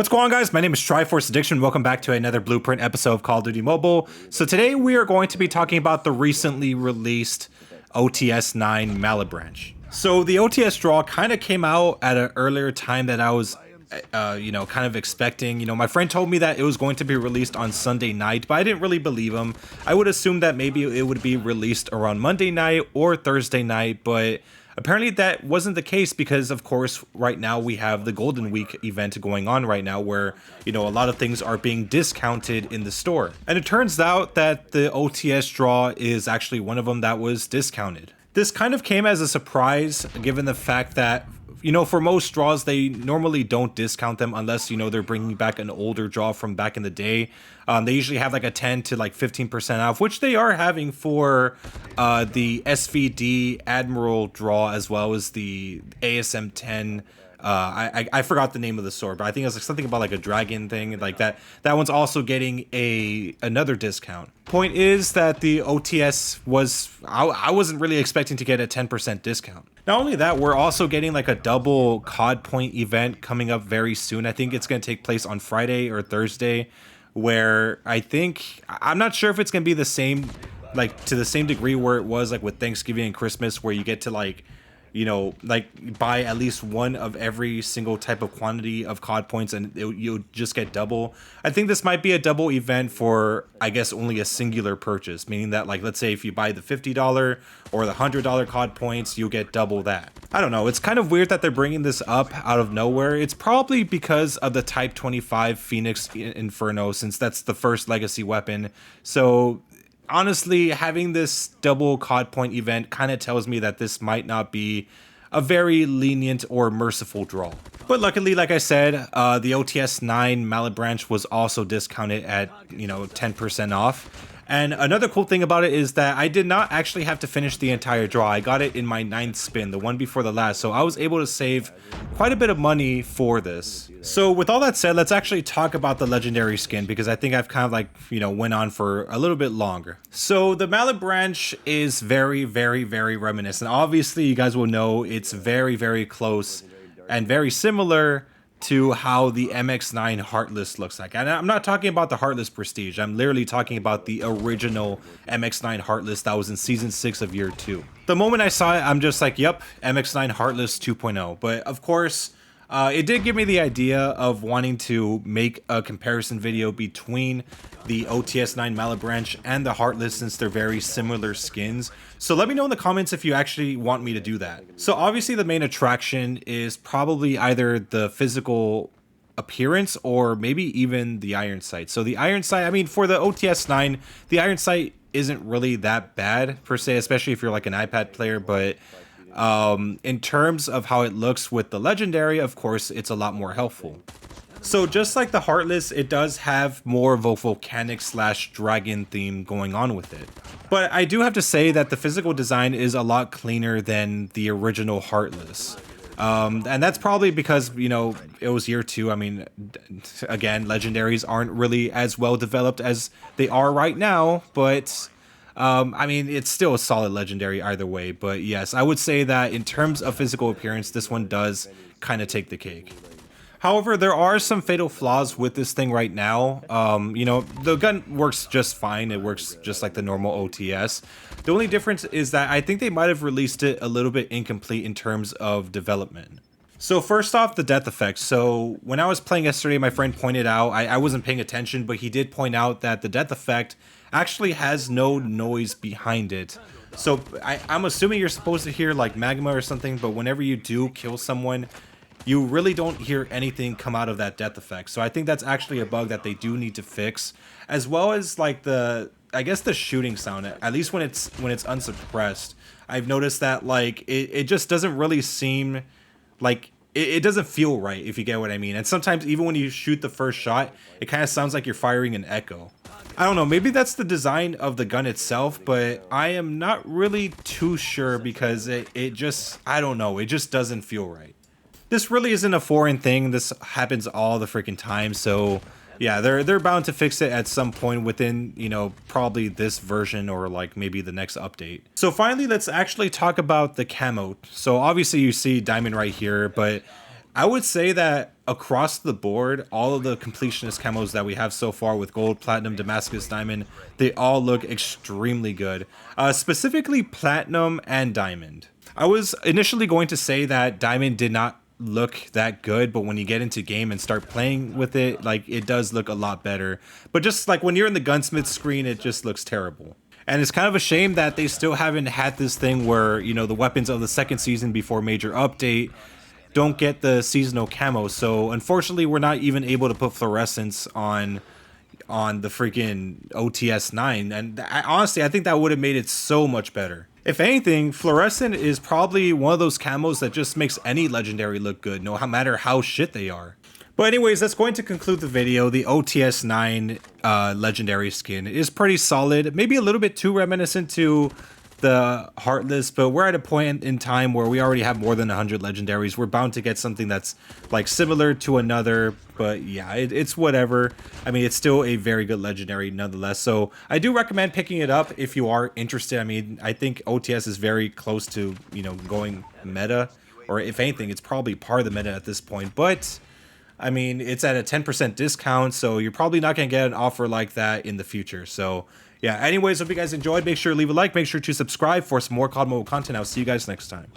What's going on, guys? My name is Triforce Addiction. Welcome back to another Blueprint episode of Call of Duty Mobile. So today we are going to be talking about the recently released OTS9 MALEBRANCHE. So the OTS draw kind of came out at an earlier time that I was, kind of expecting. My friend told me that it was going to be released on Sunday night, but I didn't really believe him. I would assume that maybe it would be released around Monday night or Thursday night, but apparently that wasn't the case because, of course, right now we have the Golden Week event going on right now where, a lot of things are being discounted in the store. And it turns out that the OTS draw is actually one of them that was discounted. This kind of came as a surprise given the fact that, for most draws, they normally don't discount them unless, they're bringing back an older draw from back in the day. They usually have like a 10 to like 15% off, which they are having for the SVD Admiral draw as well as the ASM 10. I forgot the name of the sword, but I think it's like something about like a dragon thing like that. That one's also getting another discount. Point is that the OTS was, I wasn't really expecting to get a 10% discount. Not only that, we're also getting like a double COD point event coming up very soon. I think it's going to take place on Friday or Thursday, where I'm not sure if it's going to be the same, like to the same degree where it was like with Thanksgiving and Christmas, where you get to like buy at least one of every single type of quantity of COD points and you'll just get double. I think this might be a double event for, I guess, only a singular purchase, meaning that, like, let's say if you buy the $50 or the $100 COD points, you'll get double that. I don't know. It's kind of weird that they're bringing this up out of nowhere. It's probably because of the Type 25 Phoenix Inferno, since that's the first legacy weapon. So honestly, having this double COD point event kind of tells me that this might not be a very lenient or merciful draw. But luckily, like I said, the OTS9 MALEBRANCHE was also discounted at 10% off. And another cool thing about it is that I did not actually have to finish the entire draw. I got it in my 9th spin, the one before the last. So I was able to save quite a bit of money for this. So with all that said, let's actually talk about the legendary skin, because I think I've kind of went on for a little bit longer. So the MALEBRANCHE is very, very, very reminiscent. Obviously, you guys will know it's very, very close and very similar to how the MX9 Heartless looks like. And I'm not talking about the Heartless Prestige. I'm literally talking about the original MX9 Heartless that was in Season 6 of Year 2. The moment I saw it, I'm just like, yep, MX9 Heartless 2.0. But of course, it did give me the idea of wanting to make a comparison video between the OTS9 MALEBRANCHE and the Heartless, since they're very similar skins. So let me know in the comments if you actually want me to do that. So obviously the main attraction is probably either the physical appearance or maybe even the iron sight. So the iron sight, I mean, for the OTS9, the iron sight isn't really that bad per se, especially if you're like an iPad player, but in terms of how it looks with the legendary, of course, it's a lot more helpful. So just like the Heartless, it does have more of a volcanic / dragon theme going on with it. But I do have to say that the physical design is a lot cleaner than the original Heartless. And that's probably because, it was Year 2. I mean, again, legendaries aren't really as well developed as they are right now, but I mean, it's still a solid legendary either way. But yes, I would say that in terms of physical appearance, this one does kind of take the cake. However, there are some fatal flaws with this thing right now. The gun works just fine. It works just like the normal OTS. The only difference is that I think they might have released it a little bit incomplete in terms of development. So first off, the death effect. So when I was playing yesterday, my friend pointed out, I wasn't paying attention, but he did point out that the death effect actually has no noise behind it. So I'm assuming you're supposed to hear like magma or something, but whenever you do kill someone, you really don't hear anything come out of that death effect. So I think that's actually a bug that they do need to fix, as well as like the shooting sound, at least when it's unsuppressed. I've noticed that like it just doesn't really seem like it doesn't feel right, if you get what I mean. And sometimes even when you shoot the first shot, it kind of sounds like you're firing an echo. I don't know, maybe that's the design of the gun itself, but I am not really too sure because it just, I don't know, it just doesn't feel right. This really isn't a foreign thing. This happens all the freaking time. So yeah, they're bound to fix it at some point within, probably this version or like maybe the next update. So finally, let's actually talk about the camo. So obviously you see diamond right here, but I would say that across the board, all of the completionist camos that we have so far with gold, platinum, Damascus, diamond, they all look extremely good. Specifically platinum and diamond. I was initially going to say that diamond did not look that good, but when you get into game and start playing with it, like it does look a lot better. But just like when you're in the gunsmith screen, it just looks terrible. And it's kind of a shame that they still haven't had this thing where, you know, the weapons of the second season before major update don't get the seasonal camo. So unfortunately, we're not even able to put fluorescence on the freaking OTS9. And honestly, I think that would have made it so much better. If anything, fluorescent is probably one of those camos that just makes any legendary look good, no matter how shit they are. But anyways, that's going to conclude the video. The OTS9 legendary skin is pretty solid, maybe a little bit too reminiscent to the Heartless, but we're at a point in time where we already have more than 100 legendaries. We're bound to get something that's like similar to another, but yeah, it's whatever. I mean, it's still a very good legendary nonetheless, so I do recommend picking it up if you are interested. I mean, I think OTS is very close to, you know, going meta, or if anything, it's probably part of the meta at this point, but I mean, it's at a 10% discount, so you're probably not going to get an offer like that in the future. So yeah, anyways, hope you guys enjoyed. Make sure to leave a like. Make sure to subscribe for some more COD mobile content. I'll see you guys next time.